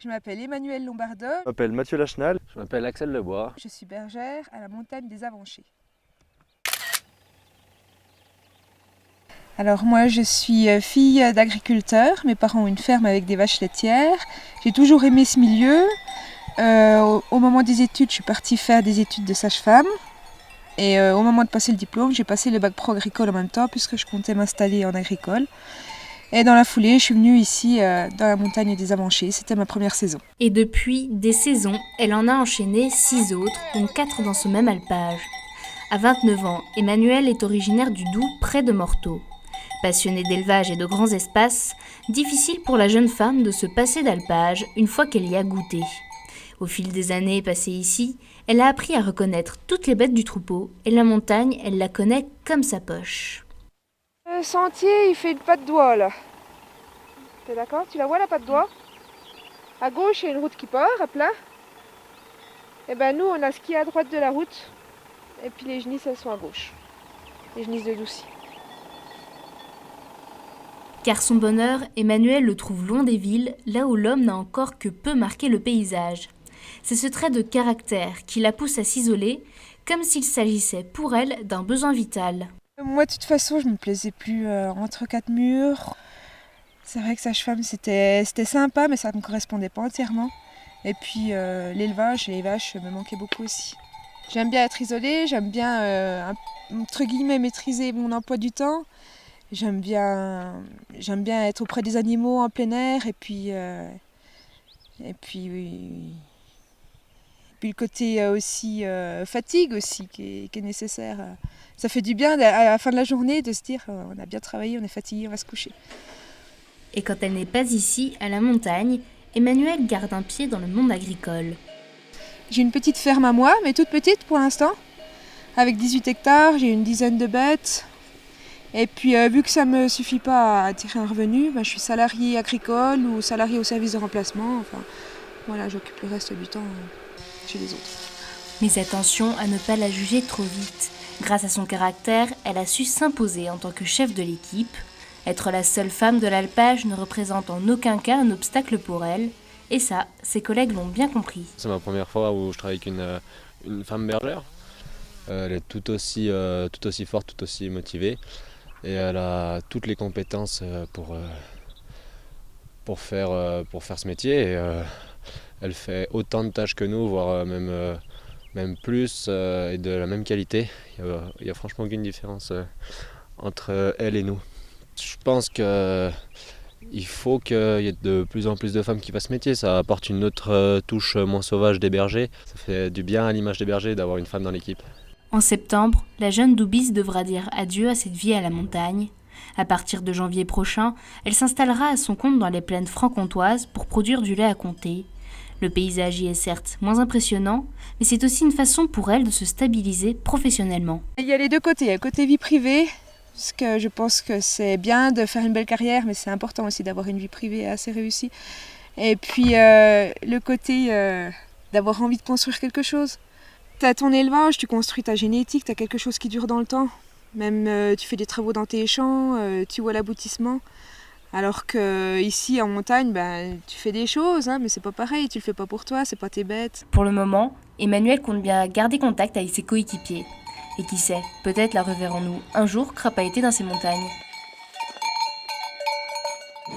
Je m'appelle Emmanuelle Lombardo. Je m'appelle Mathieu Lachenal. Je m'appelle Axel Lebois. Je suis bergère à la montagne des Avanchers. Alors moi je suis fille d'agriculteur, mes parents ont une ferme avec des vaches laitières. J'ai toujours aimé ce milieu. Au moment des études, je suis partie faire des études de sage-femme. Et au moment de passer le diplôme, j'ai passé le bac pro agricole en même temps puisque je comptais m'installer en agricole. Et dans la foulée, je suis venue ici dans la montagne des Avanchers. C'était ma première saison. Et depuis des saisons, elle en a enchaîné 6 autres, dont 4 dans ce même alpage. À 29 ans, Emmanuelle est originaire du Doubs, près de Morteau. Passionnée d'élevage et de grands espaces, difficile pour la jeune femme de se passer d'alpage une fois qu'elle y a goûté. Au fil des années passées ici, elle a appris à reconnaître toutes les bêtes du troupeau et la montagne, elle la connaît comme sa poche. Le sentier, il fait une patte d'oie là. T'es d'accord? Tu la vois la patte d'oie? À gauche, il y a une route qui part à plat. Et ben nous, on a ce qui est à droite de la route. Et puis les genisses, elles sont à gauche. Les genisses de Doucy. Car son bonheur, Emmanuelle le trouve loin des villes, là où l'homme n'a encore que peu marqué le paysage. C'est ce trait de caractère qui la pousse à s'isoler, comme s'il s'agissait pour elle d'un besoin vital. Moi, de toute façon, je me plaisais plus entre quatre murs. C'est vrai que sage-femme, c'était sympa, mais ça ne me correspondait pas entièrement. Et puis l'élevage et les vaches me manquaient beaucoup aussi. J'aime bien être isolée, j'aime bien, entre guillemets, maîtriser mon emploi du temps. J'aime bien être auprès des animaux en plein air et puis le côté aussi fatigue aussi qui est nécessaire. Ça fait du bien à la fin de la journée de se dire on a bien travaillé, on est fatigué, on va se coucher. Et quand elle n'est pas ici, à la montagne, Emmanuelle garde un pied dans le monde agricole. J'ai une petite ferme à moi, mais toute petite pour l'instant, avec 18 hectares, j'ai une dizaine de bêtes. Et puis vu que ça ne me suffit pas à tirer un revenu, je suis salariée agricole ou salariée au service de remplacement. Enfin, voilà, j'occupe le reste du temps chez les autres. Mais attention à ne pas la juger trop vite. Grâce à son caractère, elle a su s'imposer en tant que chef de l'équipe. Être la seule femme de l'alpage ne représente en aucun cas un obstacle pour elle. Et ça, ses collègues l'ont bien compris. C'est ma première fois où je travaille avec une femme bergère. Elle est tout aussi forte, tout aussi motivée. Et elle a toutes les compétences pour faire ce métier. Et, elle fait autant de tâches que nous, voire même plus, et de la même qualité. Il y a franchement aucune différence entre elle et nous. Je pense qu'il faut qu'il y ait de plus en plus de femmes qui fassent ce métier. Ça apporte une autre touche moins sauvage des bergers. Ça fait du bien à l'image des bergers d'avoir une femme dans l'équipe. En septembre, la jeune Doubise devra dire adieu à cette vie à la montagne. À partir de janvier prochain, elle s'installera à son compte dans les plaines franc-comtoises pour produire du lait à comté. Le paysage y est certes moins impressionnant, mais c'est aussi une façon pour elle de se stabiliser professionnellement. Il y a les deux côtés. Il y a le côté vie privée, parce que je pense que c'est bien de faire une belle carrière, mais c'est important aussi d'avoir une vie privée assez réussie. Et puis le côté d'avoir envie de construire quelque chose. Tu as ton élevage, tu construis ta génétique, tu as quelque chose qui dure dans le temps. Même tu fais des travaux dans tes champs, tu vois l'aboutissement. Alors que ici en montagne, tu fais des choses, mais c'est pas pareil, tu le fais pas pour toi, c'est pas tes bêtes. Pour le moment, Emmanuelle compte bien garder contact avec ses coéquipiers. Et qui sait, peut-être la reverrons-nous un jour crapahuter dans ces montagnes.